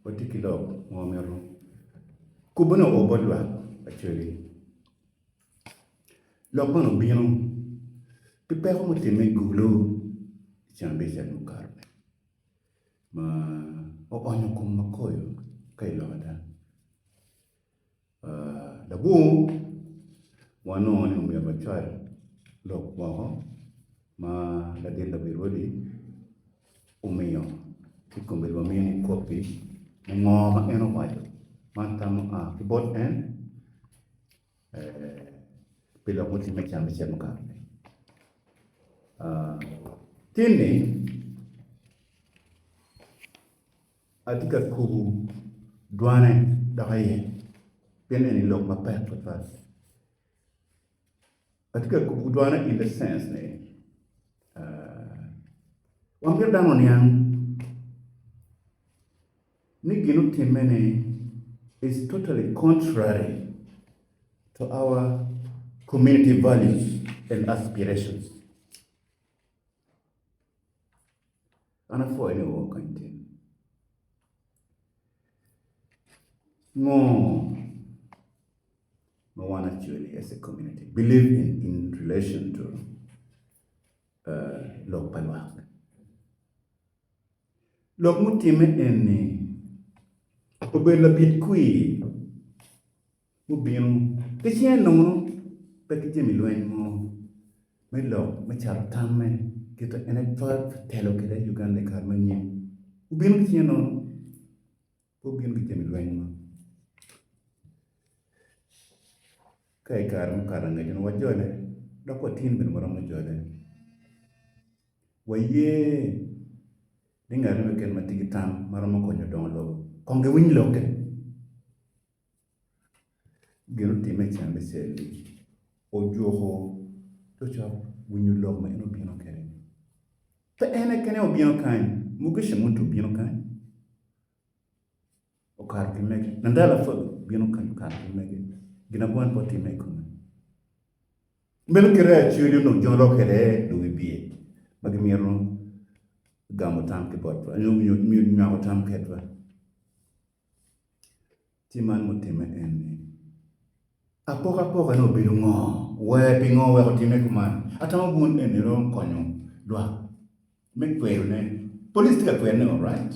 particular momero kubono obodwa actually lokman bino pipero mutime Gulu chambe chat mukar ma o onyo kum makoyo kai loda da bu wano ni umya bachar lok mo ma la dilla birodi umiyo kikombe wa mini kopi ngoma eno wajo mantam kibot en pelo muti mecham chem ka tini atika kubu duane dakaye pen eni lok ma pet fas atika kubu duane in the sense ne wambir danon yang ni ginu timene is totally contrary to our community values and aspirations. And for any work content. No one actually as a community believe in relation to local work. Lok mutime eni obela bit kui mubino kechien no pekije milwen mo melo machar tamme kita ene fat telo kida Uganda kar manye ubino kechien no ubino kije milwen mo kai kar mo kar ngajin wajole dako tin bin moro mo jole waye ngare me ken matigi tam maro mo konyo donlo konge winy loke gino time chambe seli ojoho to chap winyu lok ma eno bino kere te ene kene obino kan mugishe muntu bino kan o kar kimege nandala fo bino kan kar kimege gina bon poti me kuma melo kere chiri no jolo kere do bie magimiro gamu tam ke bot ñu ñaw tam ketwa ti man mutime en apoka no bilu ngo we pingo we otime kuman atama bun en ron konyo dwa me kwero ne police tika kwero all right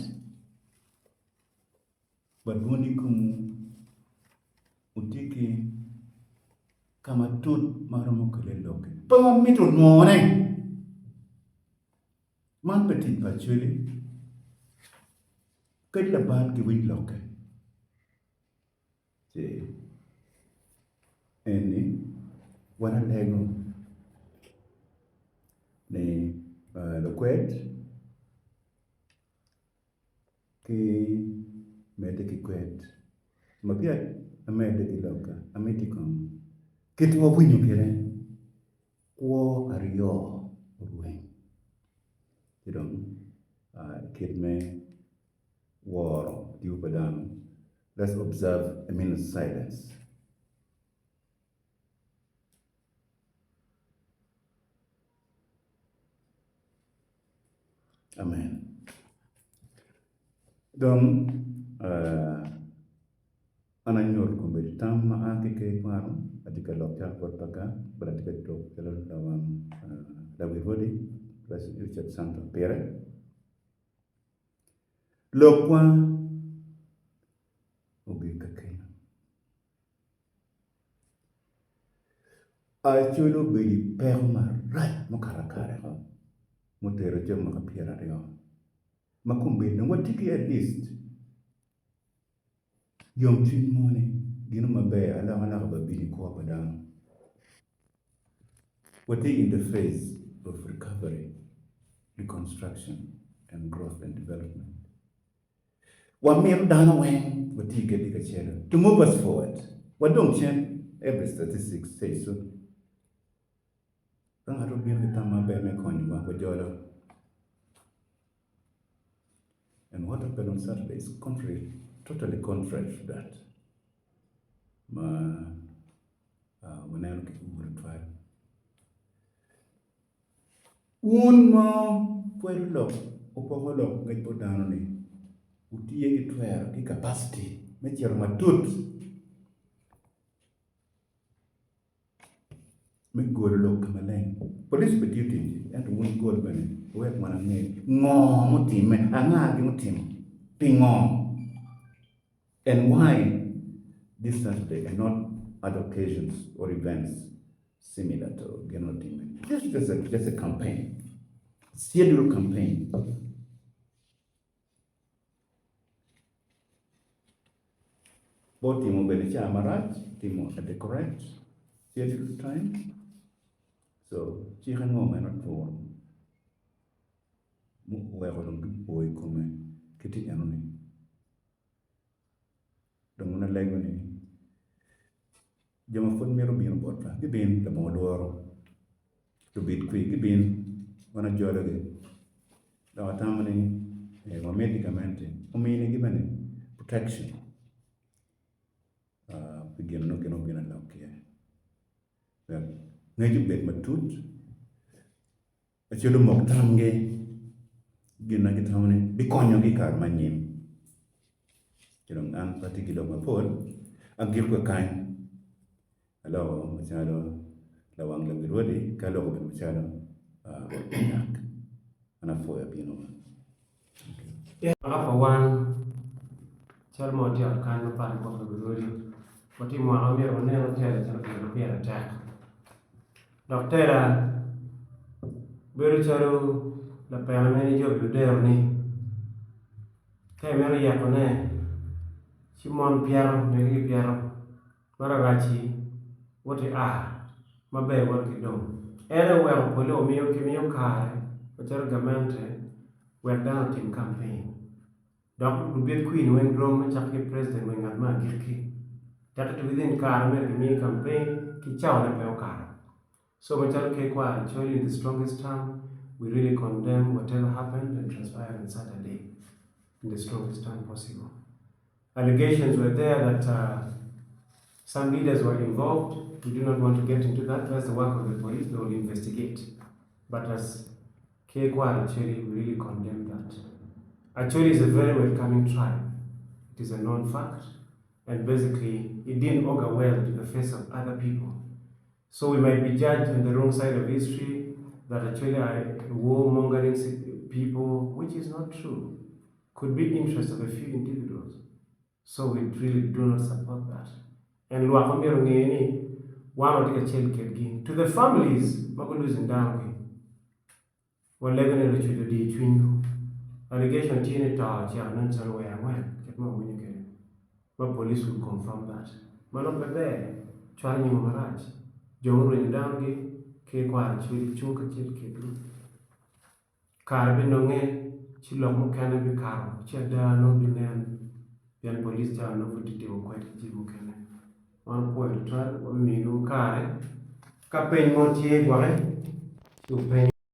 but bundi kum utiki kama tut maromo kele loke pa mitro ngone man petit actually cái là bạn cái win lock thì anh wana lego ne lo quet cái mete cái quet mà pia amede cái lock ameti kom cái tu winyo kire ko ario rueng you know kid me war you padam. Let's observe a minute silence. Amen. Donc ananyor kumbiri tam ma anke ke Kwaro adika lokya portaga beratika to kelo dawan dawi vodi plus Richard Santo Pere lokwa ogi kakena a chulo be perma right mo karakare ho mo tere jom ma pira yo makumbe no watiki at least yom tin morning gino mabe ala mana ba bini ko badam what in the phase of recovery, reconstruction, and growth and development. What mere done when what you get to move us forward. What don't change every statistics say so. Don't have to be the time and what happened on Saturday is contrary, totally contrary to that. When I look at trial. Un mo pueblo o poco lo que podano ni tie gi twer gi capacity mechiero matut megol lok maleng police be duty and won gol bene wek mana ng'e ng'o motime ang'a gi motimo pingo and why this Saturday and not other occasions or events similar to General Team. This is just a campaign, scheduled campaign. Both Timo Benecha Amarat, Timo at the correct scheduled time. So, Chihan Mom not for boy come kitty anony. Don't want to leg on it. Jama fon mero bin botfa gibin da modoro to bit qui gibin wana jola ge da watamani wa medicamente umini gibane protection begin no geno bina lauke ya ngeju bet matut achelo mok tamge gina gitamani bikonyo gi kar manyim kirong an pati gido mapol agir ko kan Hello, Machado, Lawang Labirodi, Kalo, Machado, and a four pino. Yeah, for one, Chalmotia kind of part of the Birodi, but in one of your never tell it to European attack. Doctor Biricharo, the Paramani job you dare me. Camera Yacone, Simon Piero, Mary Piero, Maragachi. What they are, my baby, what you do. Anywhere, Polo, Mio, Kimio Car, which are government, were down team campaign. Doctor could be queen when grown and chucky president when at man Gilki. That within car, American me campaign, Kichow and Peo car. So, much Kwaro, actually, in the strongest term, we really condemn whatever happened and transpired on Saturday in the strongest term possible. Allegations were there that some leaders were involved. We do not want to get into that. That's the work of the police. They will investigate. But as Kwaro, actually, we really condemn that. Actually, it's a very welcoming tribe. It is a known fact. And basically, it didn't augur well to the face of other people. So we might be judged on the wrong side of history that actually are warmongering people, which is not true. Could be interest of a few individuals. So we really do not support that. And one of the child to the families, Magulus in Downway. Well, Lebanon Richard the twin allegation Tina Tar, Chairman, where I went, get more when you get it. But police will confirm that. Man of the bear, Charlie Maraj, John in Downway, Kwaro, Chunka Chil Carabin Nonge, Chilom Canopy Car, Cheddar, no Binan, then police town over to do quite a Jim Cannon. One point, one minute, campaign Montier, to pay.